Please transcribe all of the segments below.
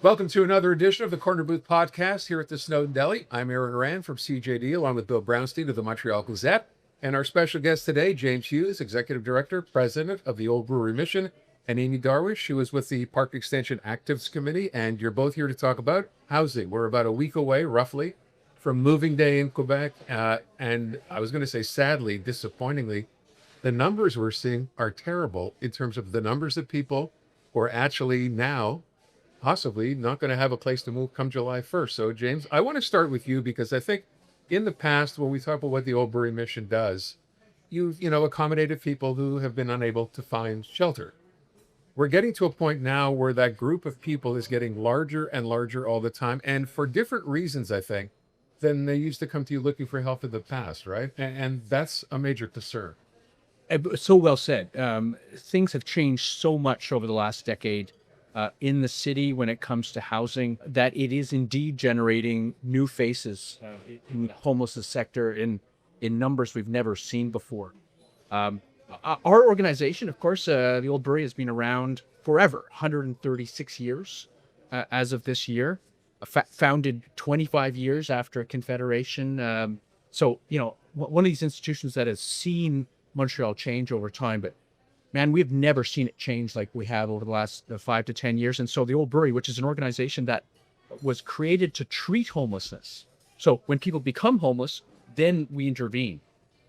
Welcome to another edition of the Corner Booth Podcast here at the Snowdon Deli. I'm Aaron Rand from CJD, along with Bill Brownstein of the Montreal Gazette. And our special guest today, James Hughes, Executive Director, President of the Old Brewery Mission, and Amy Darwish, who is with the Parc-Extension Actives Committee. And you're both here to talk about housing. We're about a week away, roughly, from moving day in Quebec. And I was going to say, sadly, disappointingly, the numbers we're seeing are terrible in terms of the numbers of people who are actually now possibly not going to have a place to move come July 1st. So, James, I want to start with you because I think in the past, when we talk about what the Old Brewery Mission does, you've, accommodated people who have been unable to find shelter. We're getting to a point now where that group of people is getting larger and larger all the time, and for different reasons, I think, than they used to come to you looking for help in the past, right? And that's a major concern. So well said. Things have changed so much over the last decade in the city when it comes to housing that it is indeed generating new faces in the homelessness sector in numbers we've never seen before. Our organization, of course, the Old Brewery has been around forever, 136 years as of this year, founded 25 years after Confederation. So, one of these institutions that has seen Montreal change over time, but man, we've never seen it change like we have over the last 5 to 10 years. And so the Old Brewery, which is an organization that was created to treat homelessness. So when people become homeless, then we intervene.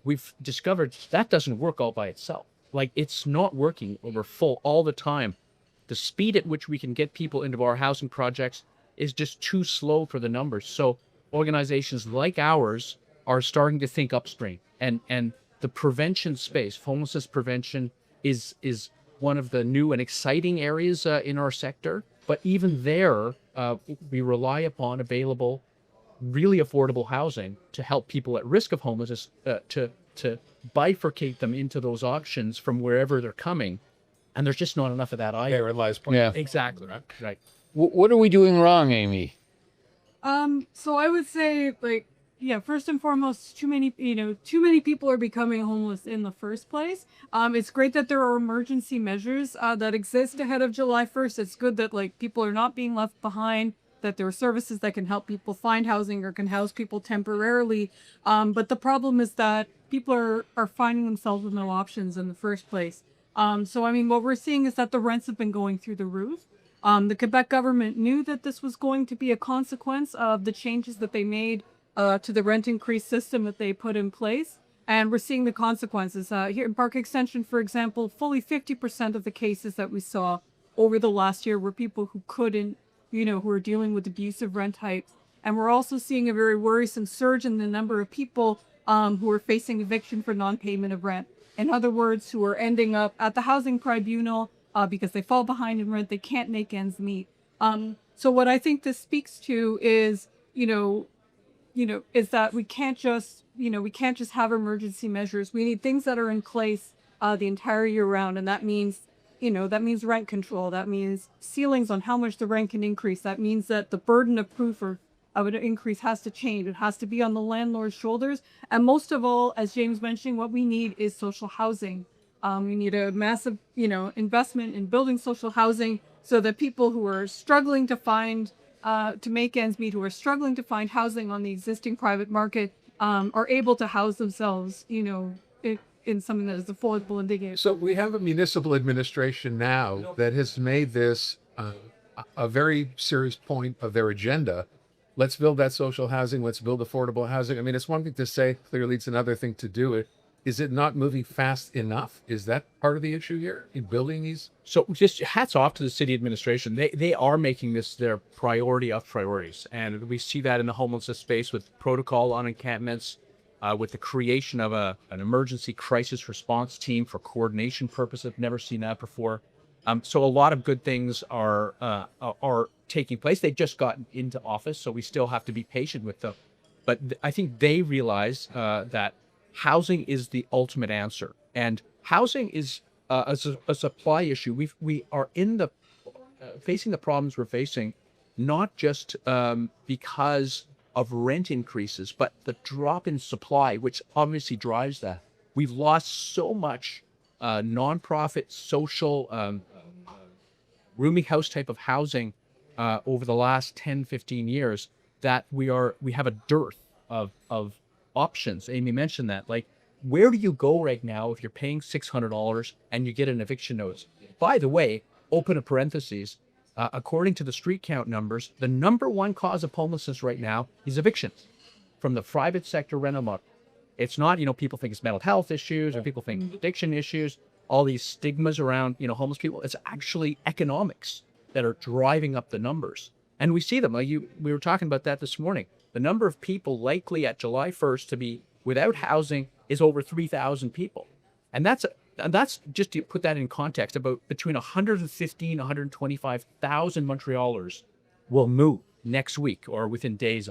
We've discovered that doesn't work all by itself. Like, it's not working over full all the time. The speed at which we can get people into our housing projects is just too slow for the numbers. So organizations like ours are starting to think upstream, and the prevention space, homelessness prevention, is one of the new and exciting areas in our sector. But even there, we rely upon available, really affordable housing to help people at risk of homelessness, to bifurcate them into those options from wherever they're coming. And there's just not enough of that either. Therein lies point. Yeah. Exactly. Right. What are we doing wrong, Amy? So I would say, first and foremost, too many people are becoming homeless in the first place. It's great that there are emergency measures that exist ahead of July 1st. It's good that people are not being left behind, that there are services that can help people find housing or can house people temporarily. But the problem is that people are finding themselves with no options in the first place. What we're seeing is that the rents have been going through the roof. The Quebec government knew that this was going to be a consequence of the changes that they made to the rent increase system that they put in place. And we're seeing the consequences. Here in Parc-Extension, for example, fully 50% of the cases that we saw over the last year were people who couldn't, who are dealing with abusive rent hikes. And we're also seeing a very worrisome surge in the number of people who are facing eviction for non-payment of rent. In other words, who are ending up at the housing tribunal because they fall behind in rent, they can't make ends meet. So what I think this speaks to is, is that we can't just have emergency measures. We need things that are in place the entire year round. And that means, that means rent control. That means ceilings on how much the rent can increase. That means that the burden of proof of an increase has to change. It has to be on the landlord's shoulders. And most of all, as James mentioned, what we need is social housing. We need a massive, investment in building social housing so that people who are struggling to find to make ends meet, who are struggling to find housing on the existing private market, are able to house themselves, in something that is affordable and dignity. So we have a municipal administration now that has made this a very serious point of their agenda. Let's build that social housing. Let's build affordable housing. I mean, it's one thing to say, clearly it's another thing to do it. Is it not moving fast enough? Is that part of the issue here in building these? So just hats off to the city administration. They are making this their priority of priorities. And we see that in the homelessness space with protocol on encampments, with the creation of an emergency crisis response team for coordination purposes. I've never seen that before. So a lot of good things are taking place. They've just gotten into office, so we still have to be patient with them. But I think they realize that housing is the ultimate answer, and housing is a supply issue. We are facing the problems we're facing, not just because of rent increases, but the drop in supply, which obviously drives that. We've lost so much nonprofit, social, rooming house type of housing over the last 10, 15 years that we have a dearth of options. Amy mentioned that. Like, where do you go right now if you're paying $600 and you get an eviction notice? By the way, open a parentheses, according to the street count numbers, the number one cause of homelessness right now is evictions from the private sector rental market. It's not, people think it's mental health issues, or people think addiction issues, all these stigmas around, homeless people. It's actually economics that are driving up the numbers. And we see them. We were talking about that this morning. The number of people likely at July 1st to be without housing is over 3,000 people. And that's just to put that in context, about between 115 and 125,000 Montrealers will move next week or within days.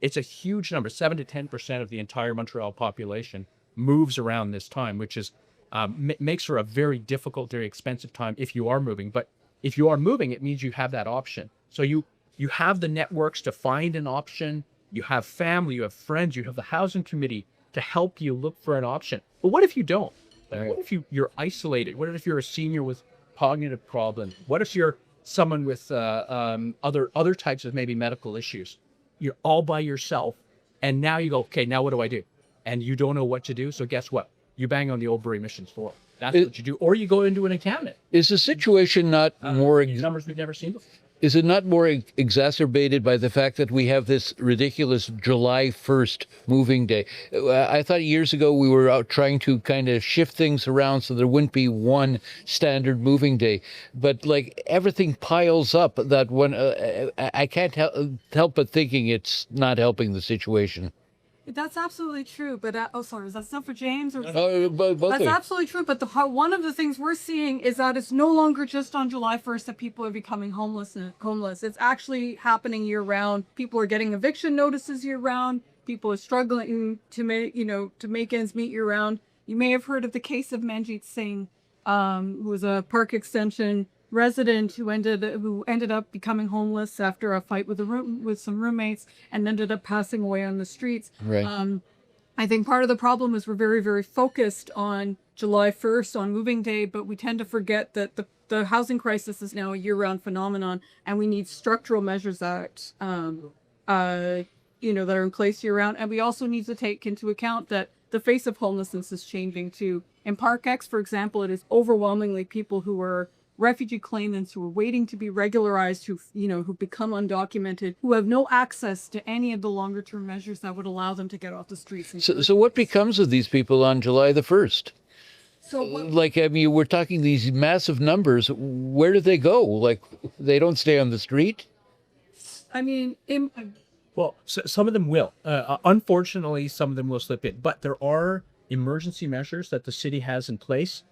It's a huge number. 7 to 10% of the entire Montreal population moves around this time, which is makes for a very difficult, very expensive time if you are moving. But if you are moving, it means you have that option. So you have the networks to find an option. You have family, you have friends, you have the housing committee to help you look for an option. But what if you don't? What if you're isolated? What if you're a senior with cognitive problems? What if you're someone with other types of maybe medical issues? You're all by yourself, and now you go, okay, now what do I do? And you don't know what to do. So guess what? You bang on the Old Brewery Mission's door. That's what you do. Or you go into an encampment. Is the situation not more... numbers we've never seen before. Is it not more exacerbated by the fact that we have this ridiculous July 1st moving day? I thought years ago we were out trying to kind of shift things around so there wouldn't be one standard moving day. But like everything piles up that one, I can't help but thinking it's not helping the situation. That's absolutely true, but sorry, is that stuff for James? Or Both that's absolutely true, but one of the things we're seeing is that it's no longer just on July 1st that people are becoming homeless. It's actually happening year round. People are getting eviction notices year round. People are struggling to make ends meet year round. You may have heard of the case of Manjit Singh, who was a Parc-Extension resident who ended up becoming homeless after a fight with some roommates and ended up passing away on the streets. Right. I think part of the problem is we're very, very focused on July 1st, on moving day, but we tend to forget that the housing crisis is now a year-round phenomenon, and we need structural measures that that are in place year-round. And we also need to take into account that the face of homelessness is changing too. In Parc-Ex, for example, it is overwhelmingly people who are refugee claimants who are waiting to be regularized, who become undocumented, who have no access to any of the longer term measures that would allow them to get off the streets. So what becomes of these people on July the 1st? So we're talking these massive numbers. Where do they go? Like, they don't stay on the street? Well, so some of them will. Unfortunately, some of them will slip in. But there are emergency measures that the city has in place,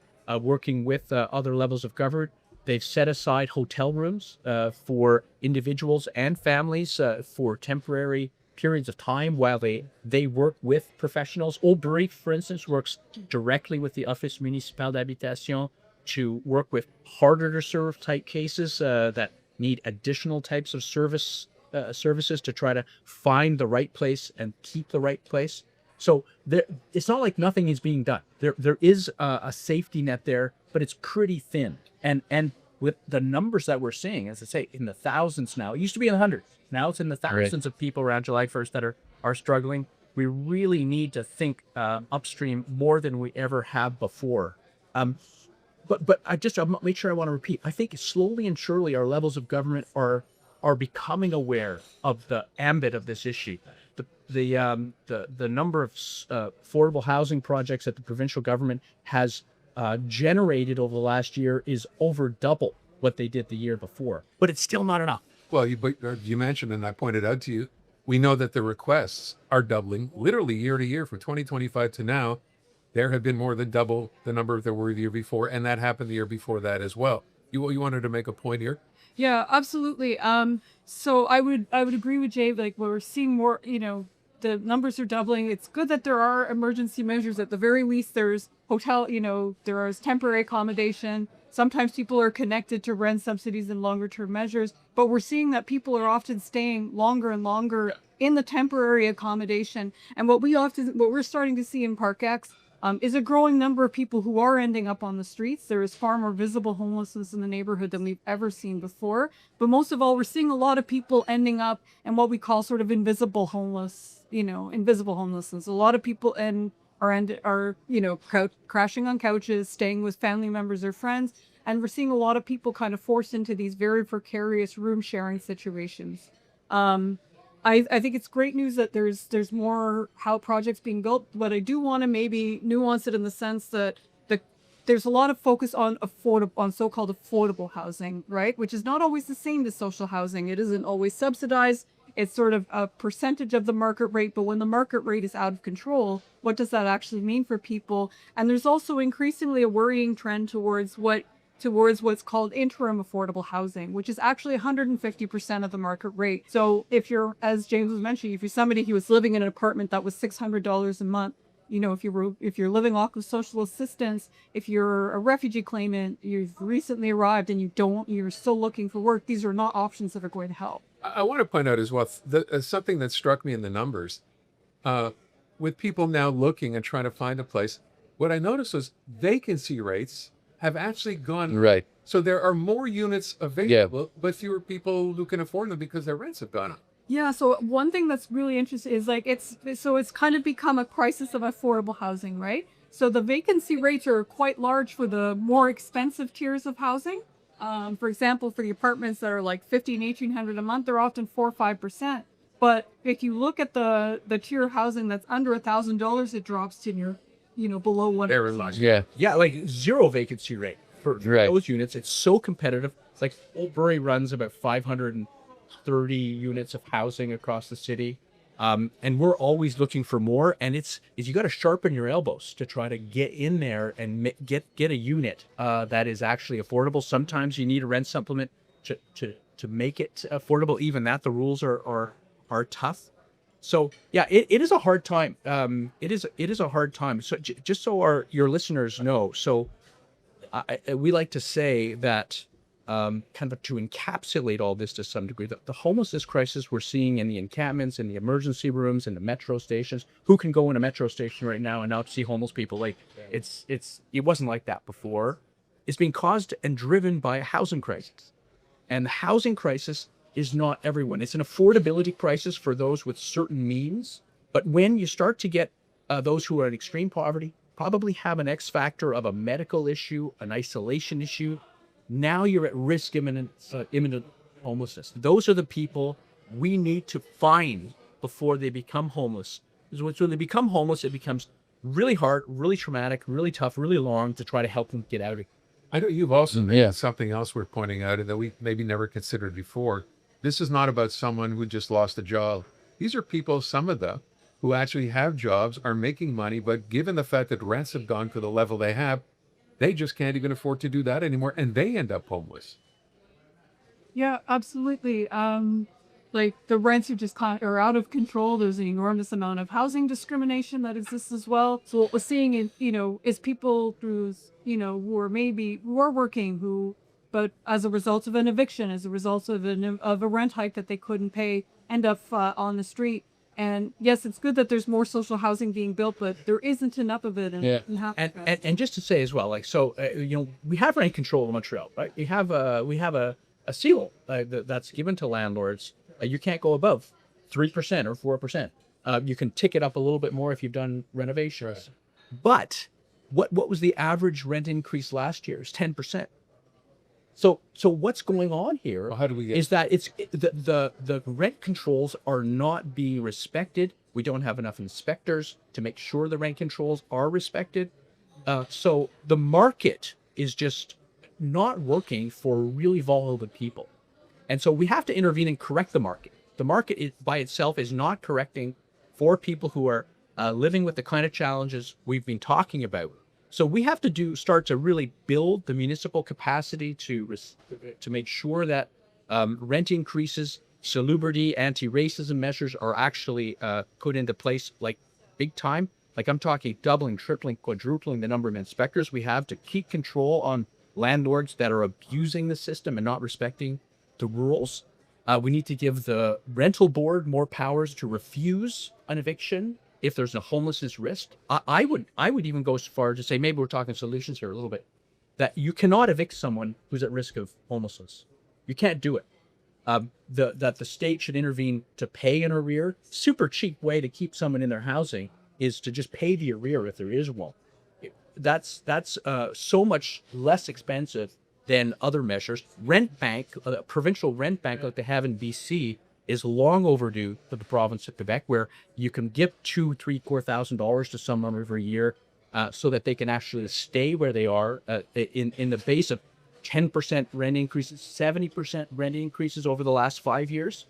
working with other levels of government. They've set aside hotel rooms for individuals and families for temporary periods of time while they work with professionals. Old Brewery, for instance, works directly with the Office Municipal d'Habitation to work with harder to serve type cases that need additional types of services to try to find the right place and keep the right place. So it's not like nothing is being done. There is a safety net there, but it's pretty thin. And with the numbers that we're seeing, as I say, in the thousands now, it used to be in the hundreds. Now it's in the thousands of people around July 1st that are struggling. We really need to think upstream more than we ever have before. But I'll make sure I want to repeat. I think slowly and surely our levels of government are becoming aware of the ambit of this issue. The number of affordable housing projects that the provincial government has generated over the last year is over double what they did the year before. But it's still not enough. Well, you mentioned, and I pointed out to you, we know that the requests are doubling literally year to year from 2025 to now. There have been more than double the number that were the year before, and that happened the year before that as well. You wanted to make a point here? Yeah, absolutely. So I would agree with Jay. Like, we're seeing more, the numbers are doubling. It's good that there are emergency measures. At the very least, there's hotel, there is temporary accommodation. Sometimes people are connected to rent subsidies and longer term measures, but we're seeing that people are often staying longer and longer in the temporary accommodation. And what we're starting to see in Parc-Ex is a growing number of people who are ending up on the streets. There is far more visible homelessness in the neighborhood than we've ever seen before. But most of all, we're seeing a lot of people ending up in what we call sort of invisible homelessness. A lot of people are crashing on couches, staying with family members or friends. And we're seeing a lot of people kind of forced into these very precarious room sharing situations. I think it's great news that there's more projects being built, but I do want to maybe nuance it in the sense that there's a lot of focus on so-called affordable housing, right? Which is not always the same as social housing. It isn't always subsidized. It's sort of a percentage of the market rate, but when the market rate is out of control, what does that actually mean for people? And there's also increasingly a worrying trend towards what's called interim affordable housing, which is actually 150% of the market rate. So if you're, as James was mentioning, if you're somebody who was living in an apartment that was $600 a month, if you're living off of social assistance, if you're a refugee claimant, you've recently arrived and you're still looking for work, these are not options that are going to help. I want to point out as well, something that struck me in the numbers, with people now looking and trying to find a place, what I noticed was vacancy rates have actually gone Right. So there are more units available, but fewer people who can afford them because their rents have gone up. Yeah, so one thing that's really interesting is it's kind of become a crisis of affordable housing, right? So the vacancy rates are quite large for the more expensive tiers of housing. For example, for the apartments that are like $1,500 and $1,800 a month, they're often 4 or 5%. But if you look at the tier of housing that's under $1,000, it drops to below 1%. Yeah. Yeah, like zero vacancy rate for Right. those units. It's so competitive. It's like Old Brewery runs about 530 units of housing across the city. And we're always looking for more. And you got to sharpen your elbows to try to get in there and get a unit that is actually affordable. Sometimes you need a rent supplement to make it affordable. Even that, the rules are tough. So yeah, it is a hard time. It is a hard time. So just so your listeners know, so we like to say that kind of to encapsulate all this to some degree, the homelessness crisis we're seeing in the encampments, in the emergency rooms, in the metro stations. Who can go in a metro station right now and not see homeless people? Like it wasn't like that before. It's being caused and driven by a housing crisis, and the housing crisis is not everyone. It's an affordability crisis for those with certain means. But when you start to get those who are in extreme poverty, probably have an X factor of a medical issue, an isolation issue, now you're at risk imminent homelessness. Those are the people we need to find before they become homeless. Because when they become homeless, it becomes really hard, really traumatic, really tough, really long to try to help them get out of it. I know you've also mentioned something else we're pointing out that we maybe never considered before. This is not about someone who just lost a job. These are people, some of them, who actually have jobs, are making money, but given the fact that rents have gone to the level they have, they just can't even afford to do that anymore, and they end up homeless. Yeah, absolutely. Like the rents are out of control. There's an enormous amount of housing discrimination that exists as well. So what we're seeing is people who are working, but as a result of an eviction, as a result of a rent hike that they couldn't pay, end up on the street. And yes, it's good that there's more social housing being built, but there isn't enough of it. And just to say as well, we have rent control in Montreal, right? We have a seal that's given to landlords. You can't go above 3% or 4%. You can tick it up a little bit more if you've done renovations. Right. But what was the average rent increase last year? It's 10%. So what's going on here is that the rent controls are not being respected. We don't have enough inspectors to make sure the rent controls are respected. So the market is just not working for really vulnerable people. And so we have to intervene and correct the market. The market by itself is not correcting for people who are living with the kind of challenges we've been talking about. So we have to start to really build the municipal capacity to make sure that rent increases, salubrity, anti-racism measures are actually put into place, like big time. Like I'm talking doubling, tripling, quadrupling the number of inspectors we have to keep control on landlords that are abusing the system and not respecting the rules. We need to give the rental board more powers to refuse an eviction if there's a homelessness risk, I would even go as far to say, maybe we're talking solutions here a little bit, that you cannot evict someone who's at risk of homelessness. You can't do it. That the state should intervene to pay an arrear. Super cheap way to keep someone in their housing is to just pay the arrear if there is one. That's so much less expensive than other measures. Rent bank, provincial rent bank like they have in BC, is long overdue for the province of Quebec, where you can give $2,000, $3,000, $4,000 to someone every year, so that they can actually stay where they are, in the base of 10% rent increases, 70% rent increases over the last 5 years,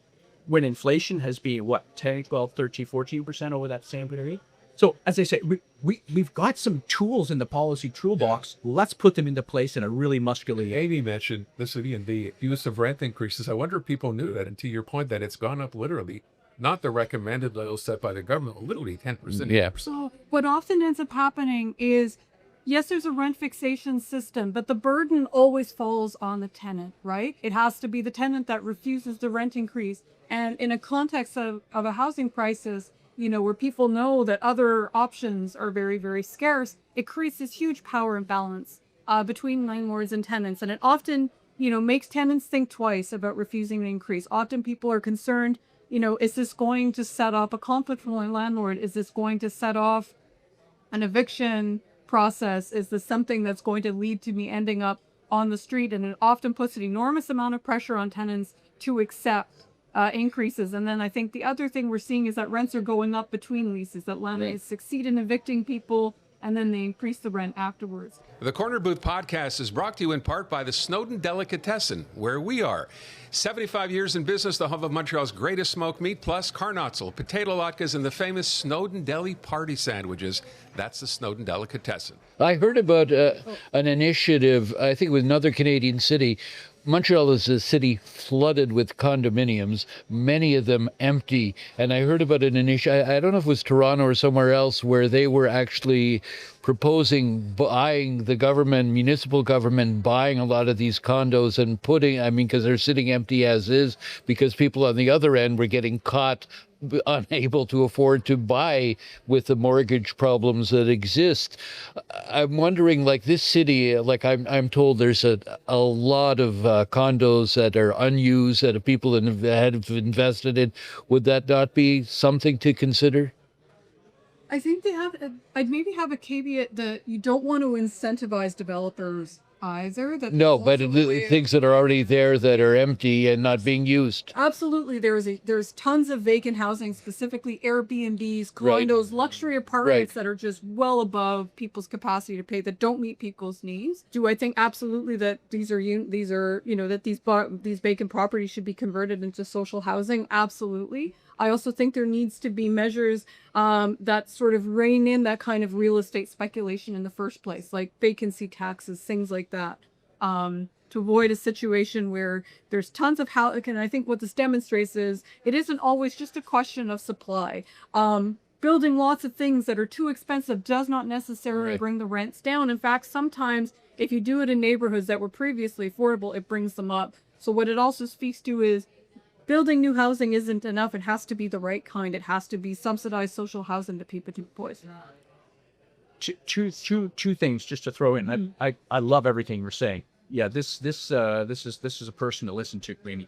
when inflation has been, 10, 12, 13, 14% over that same period. So, as I say, we've got some tools in the policy toolbox. Let's put them into place in a really muscular way. Amy mentioned the city and the use of rent increases. I wonder if people knew that, and to your point that it's gone up literally, not the recommended level set by the government, literally 10%. Yeah. So what often ends up happening is, yes, there's a rent fixation system, but the burden always falls on the tenant, right? It has to be the tenant that refuses the rent increase. And in a context of a housing crisis, where people know that other options are very, very scarce, it creates this huge power imbalance between landlords and tenants. And it often, makes tenants think twice about refusing an increase. Often people are concerned, is this going to set up a conflict with my landlord? Is this going to set off an eviction process? Is this something that's going to lead to me ending up on the street? And it often puts an enormous amount of pressure on tenants to accept increases. And then I think the other thing we're seeing is that rents are going up between leases, that landlords succeed in evicting people and then they increase the rent afterwards. The Corner Booth podcast is brought to you in part by the Snowdon Delicatessen, where we are. 75 years in business, the hub of Montreal's greatest smoked meat, plus carnotzel, potato latkes, and the famous Snowdon Deli party sandwiches. That's the Snowdon Delicatessen. I heard about an initiative, I think it was another Canadian city. Montreal is a city flooded with condominiums, many of them empty. And I heard about an initiative, I don't know if it was Toronto or somewhere else, where they were actually proposing buying the government, municipal government, buying a lot of these condos and putting, because they're sitting empty as is, because people on the other end were getting caught unable to afford to buy with the mortgage problems that exist. I'm wondering, like this city, like I'm told there's a lot of condos that are unused that people have invested in. Would that not be something to consider? I think I'd maybe have a caveat that you don't want to incentivize developers either. No, but things that are already there that are empty and not being used. Absolutely. There's tons of vacant housing, specifically Airbnbs, condos, luxury apartments that are just well above people's capacity to pay, that don't meet people's needs. Do I think absolutely that these vacant properties should be converted into social housing? Absolutely. I also think there needs to be measures that sort of rein in that kind of real estate speculation in the first place, like vacancy taxes, things like that, to avoid a situation where there's tons of housing. And I think what this demonstrates is it isn't always just a question of supply. Building lots of things that are too expensive does not necessarily bring the rents down. In fact, sometimes if you do it in neighborhoods that were previously affordable, it brings them up. So what it also speaks to is building new housing isn't enough. It has to be the right kind. It has to be subsidized social housing that people can afford. Two things just to throw in. I love everything you're saying. Yeah, this is a person to listen to, Amy.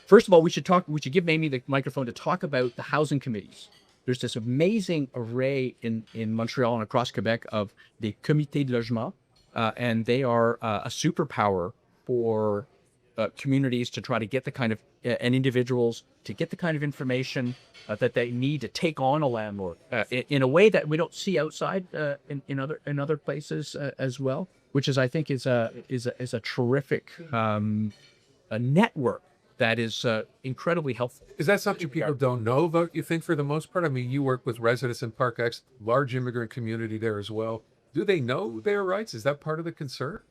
First of all, we should give Amy the microphone to talk about the housing committees. There's this amazing array in Montreal and across Quebec of the Comité de logement, and they are a superpower for communities to try to get the kind of and individuals to get the kind of information that they need to take on a landlord in a way that we don't see outside in other places as well, which is, I think, is a terrific a network that is incredibly helpful. Is that something people don't know about, you think, for the most part? I mean, you work with residents in Parc-Ex, large immigrant community there as well. Do they know their rights? Is that part of the concern?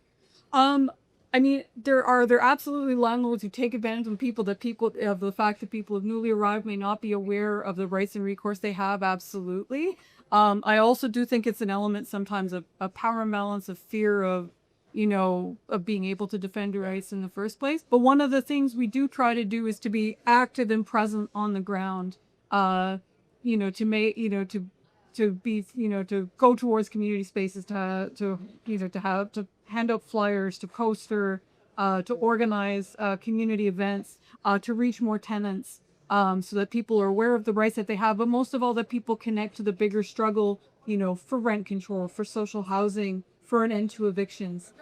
I mean, there are absolutely landlords who take advantage of the fact that people have newly arrived may not be aware of the rights and recourse they have. Absolutely. I also do think it's an element sometimes of a power imbalance, of fear of being able to defend your rights in the first place. But one of the things we do try to do is to be active and present on the ground. to make, to be, to go towards community spaces, to hand out flyers, to poster, to organize community events, to reach more tenants, so that people are aware of the rights that they have, but most of all, that people connect to the bigger struggle, for rent control, for social housing, for an end to evictions.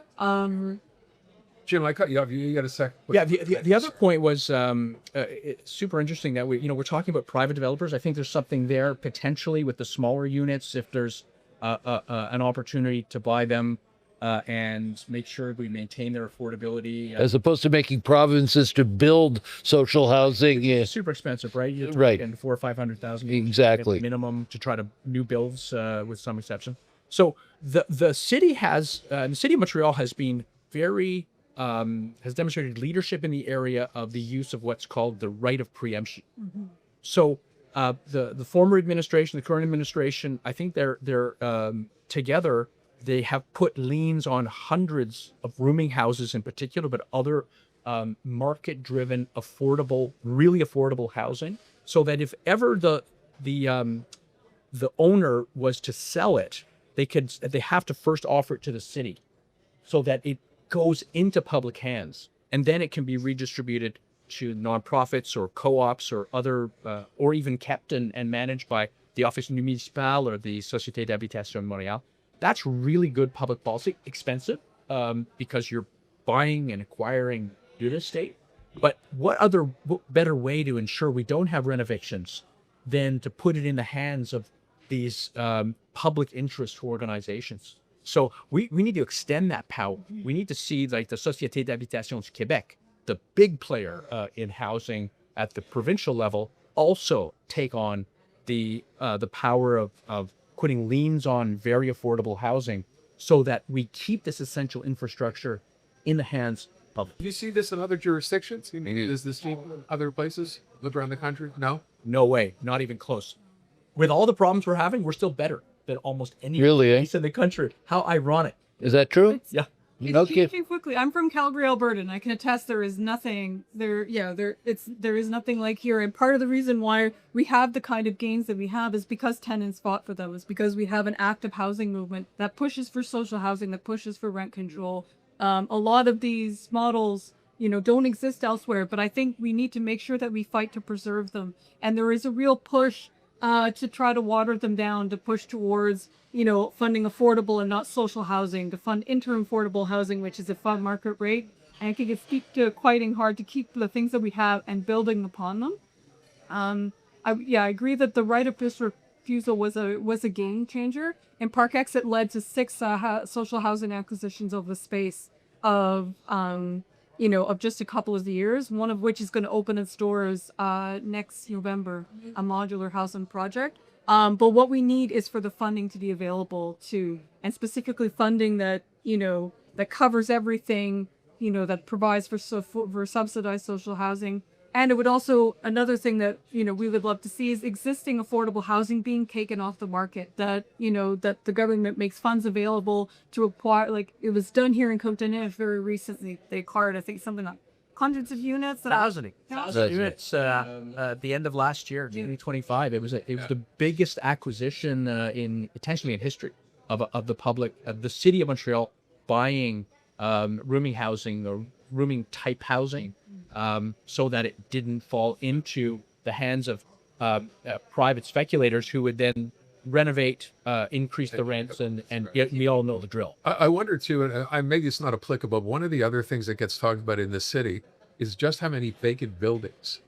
Jim, I cut you off. You got a sec. Yeah, the other point was it's super interesting that we're talking about private developers. I think there's something there potentially with the smaller units, if there's an opportunity to buy them and make sure we maintain their affordability. As opposed to making provinces to build social housing. Yeah. Super expensive, right? You're Right. talking 400,000 or 500,000 Exactly. minimum to try to new builds with some exception. So the city has the city of Montreal has been very has demonstrated leadership in the area of the use of what's called the right of preemption. So the former administration, the current administration, I think they're together. They have put liens on hundreds of rooming houses in particular, but other market-driven, affordable, really affordable housing, so that if ever the owner was to sell it, they have to first offer it to the city, so that it goes into public hands, and then it can be redistributed to nonprofits or co-ops or other, or even kept and managed by the Office Municipal or the Société d'Habitation Montréal. That's really good public policy. Expensive, because you're buying and acquiring real estate. But what better way to ensure we don't have renovictions than to put it in the hands of these public interest organizations? So we need to extend that power. We need to see, like, the Société d'Habitation du Québec, the big player in housing at the provincial level, also take on the power of putting liens on very affordable housing, so that we keep this essential infrastructure in the hands of. Do you see this in other jurisdictions? Does this mean other places? Look around the country? No? No way, not even close. With all the problems we're having, we're still better than almost any Really, place in the country. How ironic. Is that true? Yeah. It's Okay. changing quickly. I'm from Calgary, Alberta, and I can attest there is nothing there. Yeah, there is nothing like here. And part of the reason why we have the kind of gains that we have is because tenants fought for them. Is because we have an active housing movement that pushes for social housing, that pushes for rent control. A lot of these models, don't exist elsewhere. But I think we need to make sure that we fight to preserve them. And there is a real push to try to water them down, to push towards, funding affordable and not social housing, to fund interim affordable housing, which is a fund market rate. And I think it's fighting hard to keep the things that we have and building upon them. I agree that the right of first refusal was a game changer. And Parc-Extension led to 6 social housing acquisitions over the space of just a couple of years, one of which is going to open its doors next November, a modular housing project. But what we need is for the funding to be available too, and specifically funding that, that covers everything, that provides for subsidized social housing. And it would also, another thing that, we would love to see is existing affordable housing being taken off the market, that, that the government makes funds available to acquire, like it was done here in Côte-de-Nez very recently. They acquired, I think, something like hundreds of units. Thousand Thousand. units at the end of last year, 2025. It was the biggest acquisition potentially in history of the public, of the city of Montreal buying rooming housing or rooming type housing, so that it didn't fall into the hands of private speculators who would then renovate, increase the rents, and we all know the drill. I wonder too, and maybe it's not applicable, but one of the other things that gets talked about in this city is just how many vacant buildings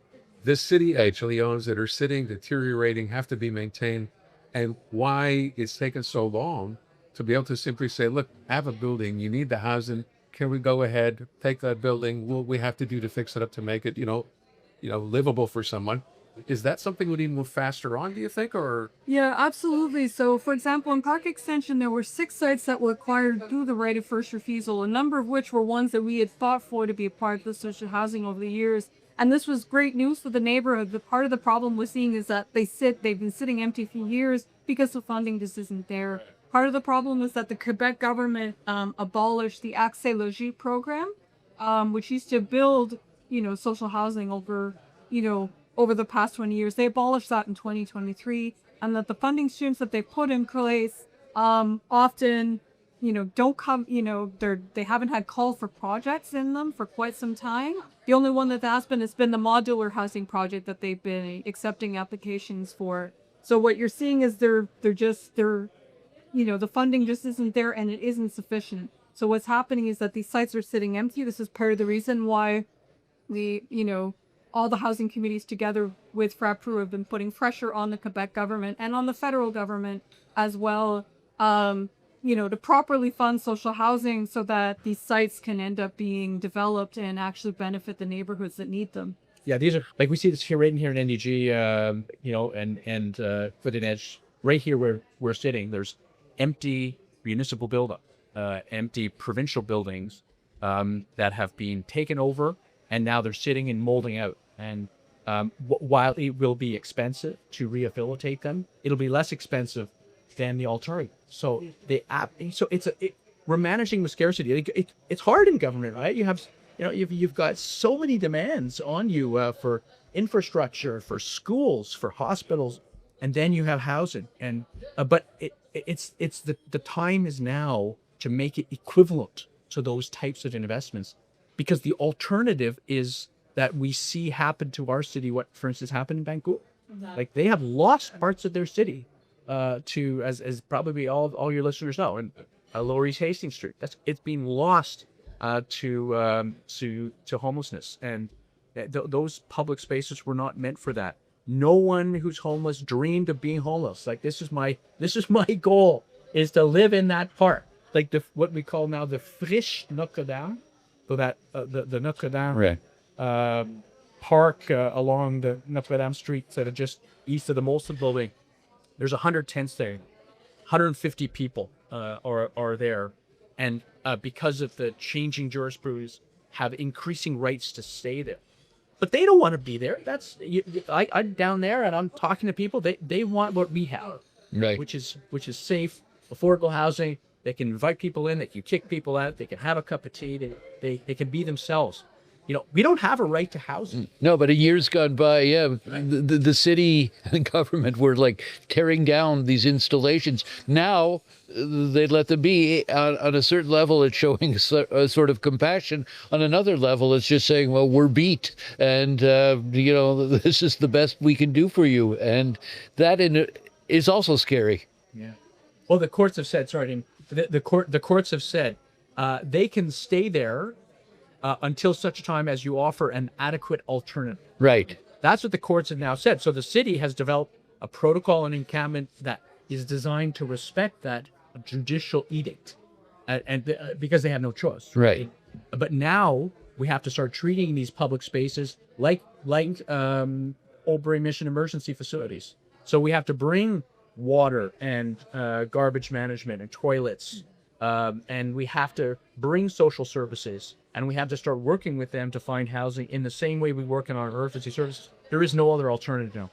this city actually owns that are sitting, deteriorating, have to be maintained, and why it's taken so long to be able to simply say, look, have a building, you need the housing, can we go ahead, take that building, what we have to do to fix it up to make it, livable for someone. Is that something we need to move faster on, do you think, or? Yeah, absolutely. So, for example, in Parc-Extension, there were 6 sites that were acquired through the right of first refusal, a number of which were ones that we had fought for to be a part of the social housing over the years. And this was great news for the neighborhood. But part of the problem we're seeing is that they've been sitting empty for years because the funding just isn't there. Part of the problem is that the Quebec government abolished the Accès program, which used to build, social housing over, over the past 20 years. They abolished that in 2023, and that the funding streams that they put in place often, don't come, they haven't had call for projects in them for quite some time. The only one that has been the modular housing project that they've been accepting applications for. So what you're seeing is the funding just isn't there, and it isn't sufficient. So what's happening is that these sites are sitting empty. This is part of the reason why all the housing committees together with FRAPRU have been putting pressure on the Quebec government and on the federal government as well, to properly fund social housing so that these sites can end up being developed and actually benefit the neighborhoods that need them. Yeah, these are like we see this here right in here in NDG, and Foot Edge, right here where we're sitting. There's empty municipal building, empty provincial buildings that have been taken over, and now they're sitting and molding out. And while it will be expensive to rehabilitate them, it'll be less expensive than the alternative. So we're managing with scarcity. It's hard in government, right? You've got so many demands on you for infrastructure, for schools, for hospitals, and then you have housing. And but it's the time is now to make it equivalent to those types of investments, because the alternative is that we see happen to our city. What, for instance, happened in Vancouver? Like they have lost parts of their city to, as probably all your listeners know, and Lower East Hastings Street. It's been lost to homelessness, and those public spaces were not meant for that. No one who's homeless dreamed of being homeless. Like this is my goal, is to live in that park, like what we call now the Friche Notre Dame, so that the Notre Dame Right. park along the Notre Dame streets that are just east of the Molson building. There's 100 tents there, 150 people are there, and because of the changing jurisprudence, have increasing rights to stay there. But they don't want to be there. I'm down there and I'm talking to people. They want what we have, Right. which is safe, affordable housing. They can invite people in. They can kick people out. They can have a cup of tea. They can be themselves. We don't have a right to housing. No, but in years gone by, yeah, the city and government were like tearing down these installations. Now they let them be. On a certain level, it's showing a sort of compassion. On another level, it's just saying, well, we're beat, and this is the best we can do for you, and that is also scary. Yeah. Well, the courts have said. Sorry, the courts have said they can stay there until such time as you offer an adequate alternative. Right. That's what the courts have now said. So the city has developed a protocol and encampment that is designed to respect that judicial edict, and because they have no choice. Right. But now we have to start treating these public spaces like Old Brewery Mission emergency facilities. So we have to bring water and garbage management and toilets, and we have to bring social services. And we have to start working with them to find housing in the same way we work in our emergency services. There is no other alternative now.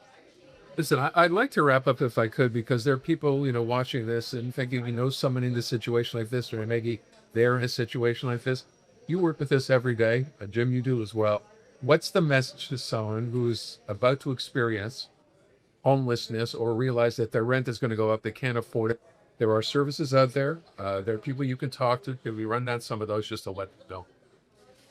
Listen, I'd like to wrap up if I could, because there are people, watching this and thinking, someone in a situation like this, or maybe they're in a situation like this. You work with this every day. Jim, you do as well. What's the message to someone who's about to experience homelessness or realize that their rent is going to go up, they can't afford it? There are services out there. There are people you can talk to. Can we run down some of those just to let them know?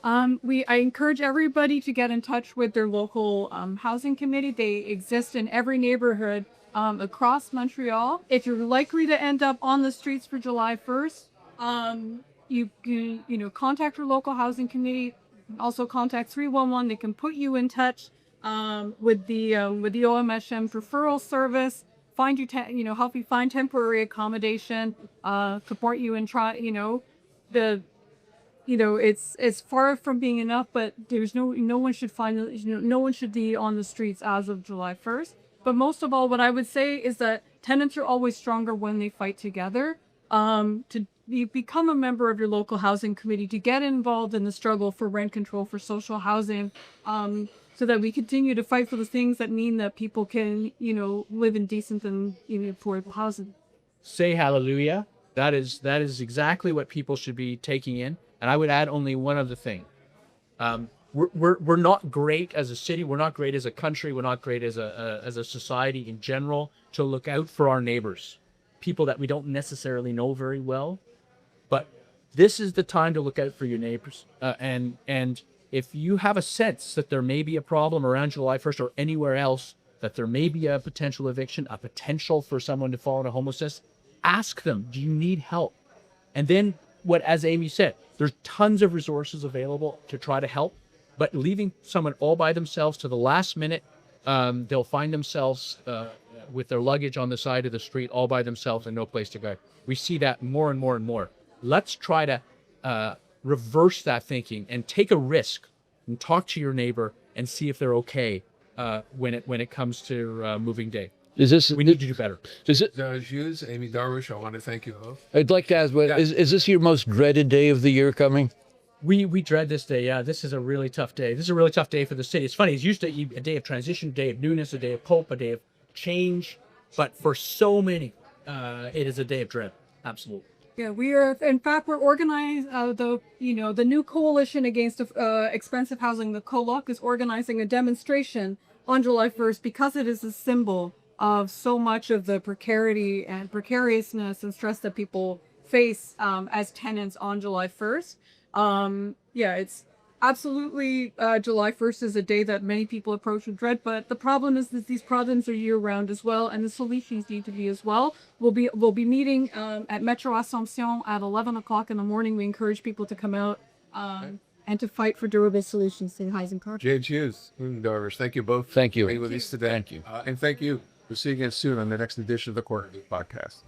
I encourage everybody to get in touch with their local housing committee. They exist in every neighborhood across Montreal. If you're likely to end up on the streets for July 1st, you contact your local housing committee. Also contact 311. They can put you in touch with the OMSM referral service. Find you help you find temporary accommodation. Support you and try. It's far from being enough, but there's no one should no one should be on the streets as of July 1st. But most of all, what I would say is that tenants are always stronger when they fight together. Become a member of your local housing committee, to get involved in the struggle for rent control, for social housing, so that we continue to fight for the things that mean that people can, live in decent and affordable housing. Say hallelujah. That is exactly what people should be taking in. And I would add only one other thing. we're not great as a city. We're not great as a country. We're not great as a society in general to look out for our neighbors, people that we don't necessarily know very well. But this is the time to look out for your neighbors. And if you have a sense that there may be a problem around July 1st or anywhere else, that there may be a potential eviction, a potential for someone to fall into homelessness, ask them, do you need help? And then as Amy said, there's tons of resources available to try to help, but leaving someone all by themselves to the last minute, they'll find themselves with their luggage on the side of the street all by themselves and no place to go. We see that more and more and more. Let's try to reverse that thinking and take a risk and talk to your neighbor and see if they're okay when it comes to moving day. We need to do better. Hughes, Amy Darwish, I want to thank you both. I'd like to ask, is this your most dreaded day of the year coming? We dread this day. Yeah, this is a really tough day. This is a really tough day for the city. It's funny. It's usually a day of transition, a day of newness, a day of hope, a day of change. But for so many, it is a day of dread. Absolutely. Yeah, we are. In fact, we're organized. The new coalition against expensive housing, the COLOC, is organizing a demonstration on July 1st because it is a symbol of so much of the precariousness and stress that people face as tenants on July 1st. It's absolutely July 1st is a day that many people approach with dread, but the problem is that these problems are year-round as well, and the solutions need to be as well. We'll be meeting at Metro Assomption at 11 o'clock in the morning. We encourage people to come out and to fight for durable solutions to housing crisis. James Hughes, Darwish, thank you both. Thank you. For being with us today. Thank you. And thank you. We'll see you again soon on the next edition of the Quarter Podcast.